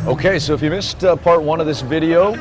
Okay, so if you missed part one of this video,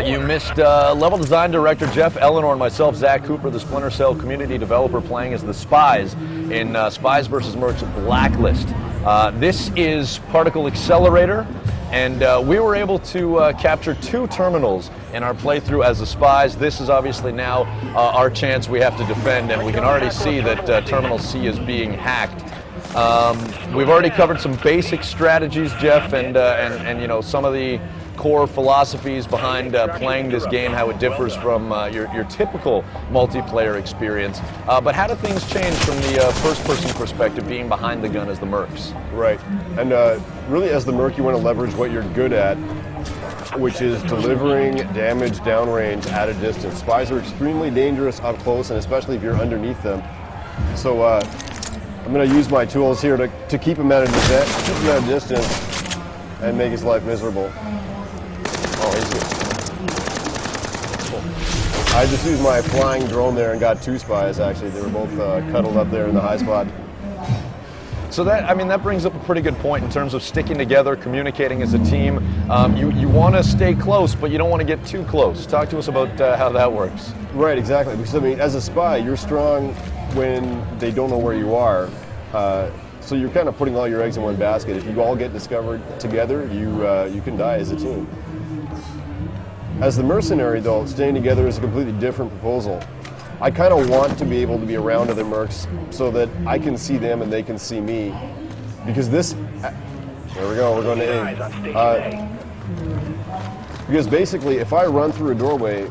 you missed level design director Jeff Eleanor and myself, Zach Cooper, the Splinter Cell community developer, playing as the Spies in Spies vs. Mercs Blacklist. This is Particle Accelerator, and we were able to capture 2 terminals in our playthrough as the Spies. This is obviously now our chance we have to defend, and we can already see that Terminal C is being hacked. We've already covered some basic strategies, Jeff, and you know, some of the core philosophies behind playing this game, how it differs from your typical multiplayer experience. But how do things change from the first-person perspective, being behind the gun as the Mercs? Right, and really as the Merc, you want to leverage what you're good at, which is delivering damage downrange at a distance. Spies are extremely dangerous up close, and especially if you're underneath them. So I'm going to use my tools here to keep him at a distance and make his life miserable. Oh, easy. Cool. I just used my flying drone there and got 2 Spies, actually. They were both cuddled up there in the high spot. So that, I mean, that brings up a pretty good point in terms of sticking together, communicating as a team. You want to stay close, but you don't want to get too close. Talk to us about how that works. Right, exactly. Because, I mean, as a spy, you're strong when they don't know where you are. So you're kind of putting all your eggs in one basket. If you all get discovered together, you can die as a team. As the mercenary, though, staying together is a completely different proposal. I kind of want to be able to be around other mercs so that I can see them and they can see me. Because this... There we go, we're going to A. Because basically, if I run through a doorway,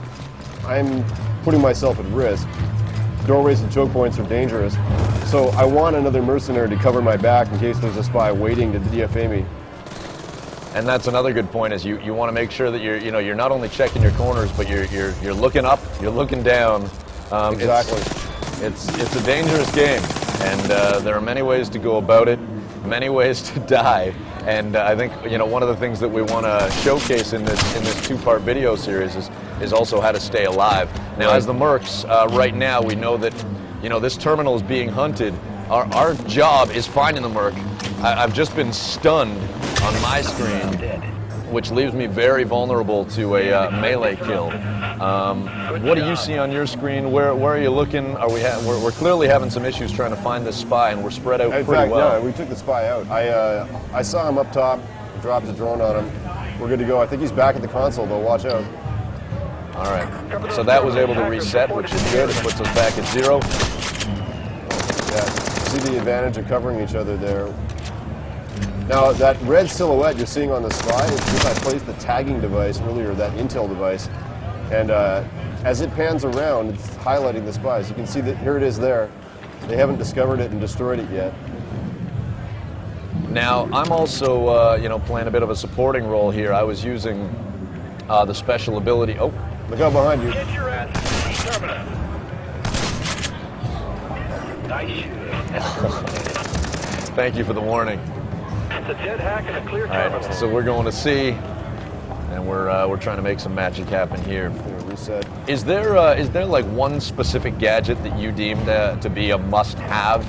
I'm putting myself at risk. Doorways and choke points are dangerous. So I want another mercenary to cover my back in case there's a spy waiting to DFA me. And that's another good point, is you want to make sure that you're not only checking your corners, but you're looking up, you're looking down. Exactly. It's a dangerous game, and there are many ways to go about it, many ways to die. And I think one of the things that we want to showcase in this 2-part video series is also how to stay alive. Now, as the Mercs, right now we know that this terminal is being hunted. Our job is finding the Merc. I've just been stunned on my screen, which leaves me very vulnerable to a melee kill. What do you see on your screen? Where are you looking? We're clearly having some issues trying to find this spy, and we're spread out pretty well. Yeah, we took the spy out. I saw him up top, dropped a drone on him. We're good to go. I think he's back at the console, though. Watch out. All right. So that was able to reset, which is good. It puts us back at 0. Yeah. See the advantage of covering each other there. Now, that red silhouette you're seeing on the spy is because I placed the tagging device earlier, that intel device. And as it pans around, it's highlighting the spies. You can see that here it is there. They haven't discovered it and destroyed it yet. Now, I'm also, playing a bit of a supporting role here. I was using the special ability. Oh, look out behind you. Get your ass to the terminal. Nice. Thank you for the warning. It's a dead hack and a clear terminal. All right, so we're going to C, and we're trying to make some magic happen here. Reset. Is there like one specific gadget that you deem to be a must-have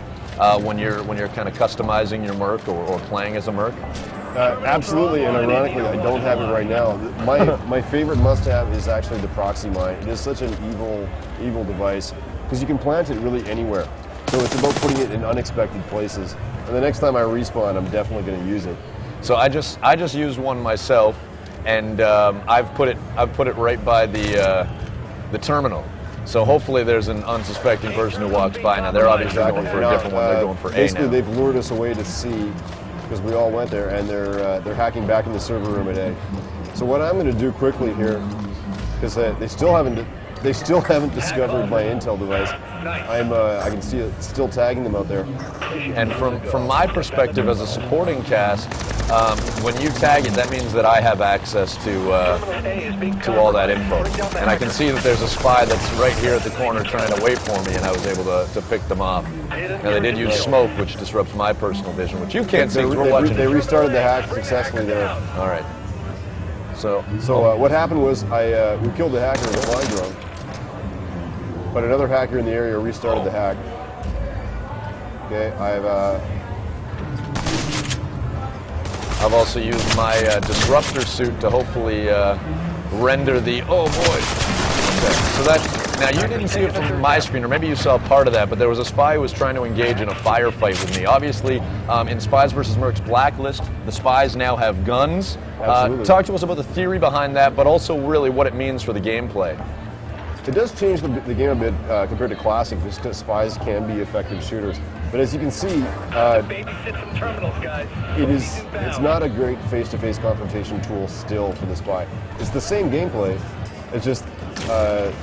when you're kind of customizing your Merc or playing as a Merc? Absolutely, and ironically, I don't have it right now. My favorite must-have is actually the proxy mine. It is such an evil device because you can plant it really anywhere. So it's about putting it in unexpected places. And the next time I respawn, I'm definitely going to use it. So I just used one myself, and I've put it right by the terminal. So hopefully there's an unsuspecting person who walks by. Now they're obviously going for a different one. They're going for A now. Basically, they've lured us away to C because we all went there, and they're hacking back in the server room at A. So what I'm going to do quickly here, because they still haven't discovered my intel device. I can see it still tagging them out there. And from my perspective as a supporting cast, when you tag it, that means that I have access to all that info. And I can see that there's a spy that's right here at the corner trying to wait for me, and I was able to pick them off. Now they did use smoke, which disrupts my personal vision, which you can't see because we're watching. They restarted the hack successfully there. All right. So what happened was we killed the hacker with a flying drone. But another hacker in the area restarted the hack. Okay, I've also used my disruptor suit to hopefully render the, oh boy. Okay, so that, now you didn't see it from my screen, or maybe you saw part of that, but there was a spy who was trying to engage in a firefight with me. Obviously, in Spies vs. Mercs Blacklist, the spies now have guns. Talk to us about the theory behind that, but also really what it means for the gameplay. It does change the game a bit compared to Classic, just because spies can be effective shooters. But as you can see, it's not a great face-to-face confrontation tool still for the spy. It's the same gameplay, it's just the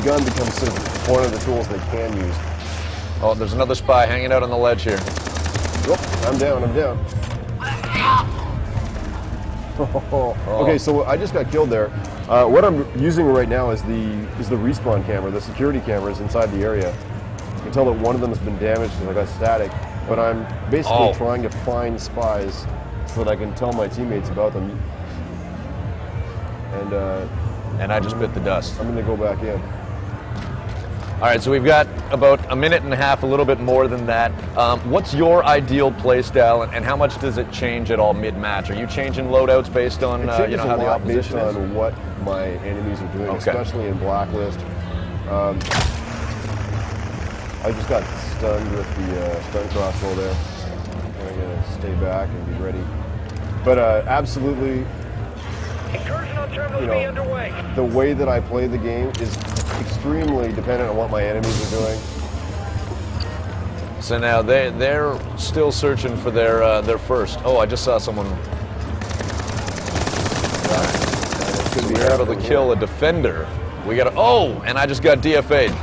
gun becomes sort of one of the tools they can use. Oh, there's another spy hanging out on the ledge here. Oh, I'm down, I'm down. Okay, so I just got killed there. What I'm using right now is the respawn camera, the security cameras inside the area. You can tell that one of them has been damaged because I got static, but I'm basically trying to find spies so that I can tell my teammates about them. And I just bit the dust. I'm going to go back in. All right, so we've got about a minute and a half, a little bit more than that. What's your ideal play style, and how much does it change at all mid-match? Are you changing loadouts based on how the opposition based on what my enemies are doing, especially in Blacklist. I just got stunned with the stun crossbow there. I'm going to stay back and be ready. But absolutely, the way that I play the game is extremely dependent on what my enemies are doing. So now they're still searching for their first. Oh, I just saw someone. So we were able to kill a defender. We got and I just got DFA'd.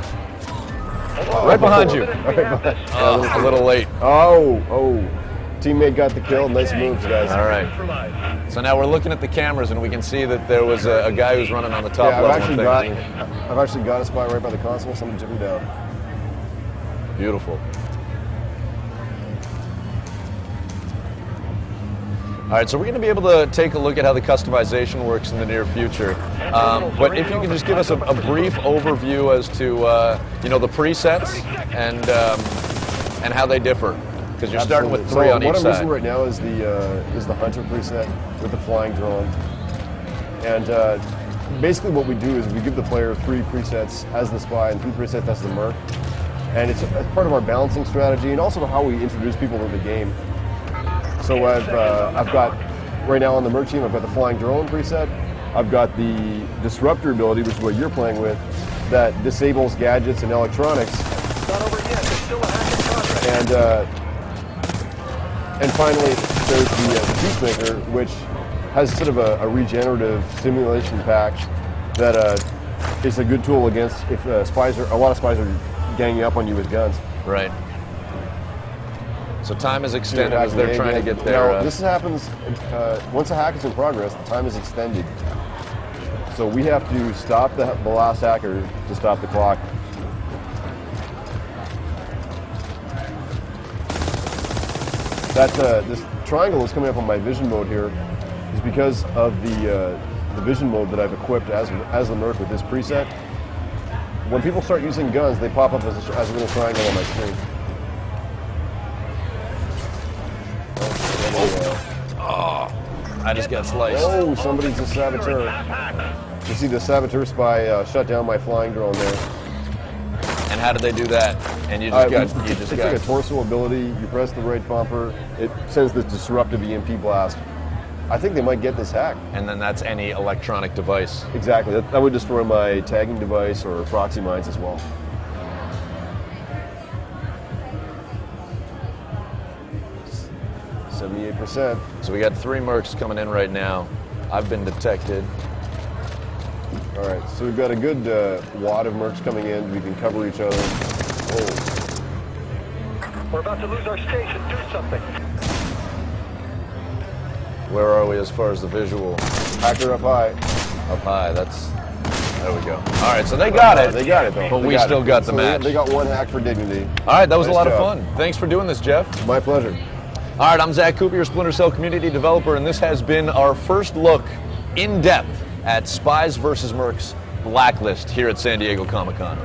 Right behind you. A little late. Teammate got the kill. Nice moves, guys. All right. So now we're looking at the cameras, and we can see that there was a guy who's running on the top level. I've actually got a spy right by the console. Someone took him down. Beautiful. All right, so we're going to be able to take a look at how the customization works in the near future. But if you can just give us a brief overview as to the presets and how they differ, because you're starting with 3 on each side. What I'm using right now is the Hunter preset with the flying drone, and basically what we do is we give the player 3 presets as the spy and 3 presets as the merc, and it's part of our balancing strategy and also how we introduce people to the game. So I've got, right now on the merc team, I've got the flying drone preset. I've got the disruptor ability, which is what you're playing with, that disables gadgets and electronics. Not over yet. There's still a hack in progress. And finally, there's the Peacemaker, which has sort of a regenerative stimulation pack that is a good tool against if a lot of spies are ganging up on you with guns. Right. So time is extended as they're trying to get there. Now, this happens, once a hack is in progress, the time is extended. So we have to stop the last hacker to stop the clock. This triangle is coming up on my vision mode here is because of the vision mode that I've equipped as the merc with this preset. When people start using guns, they pop up as a little triangle on my screen. I just got sliced. Oh, somebody's a saboteur. You see the saboteur spy shut down my flying drone there. And how did they do that? And you just it's like a torso ability. You press the right bumper, it sends this disruptive EMP blast. I think they might get this hack. And then that's any electronic device. Exactly. That would destroy my tagging device or proxy mines as well. %. So we got 3 mercs coming in right now. I've been detected. All right, so we've got a good wad of mercs coming in. We can cover each other. Oh. We're about to lose our station. Do something. Where are we as far as the visual? Hacker up high. Up high, there we go. All right, so they got it. They got it, though. But we still got the match. They got 1 hack for dignity. All right, that was a lot of fun. Thanks for doing this, Jeff. My pleasure. All right, I'm Zach Cooper, your Splinter Cell community developer, and this has been our first look in depth at Spies vs. Mercs Blacklist here at San Diego Comic-Con.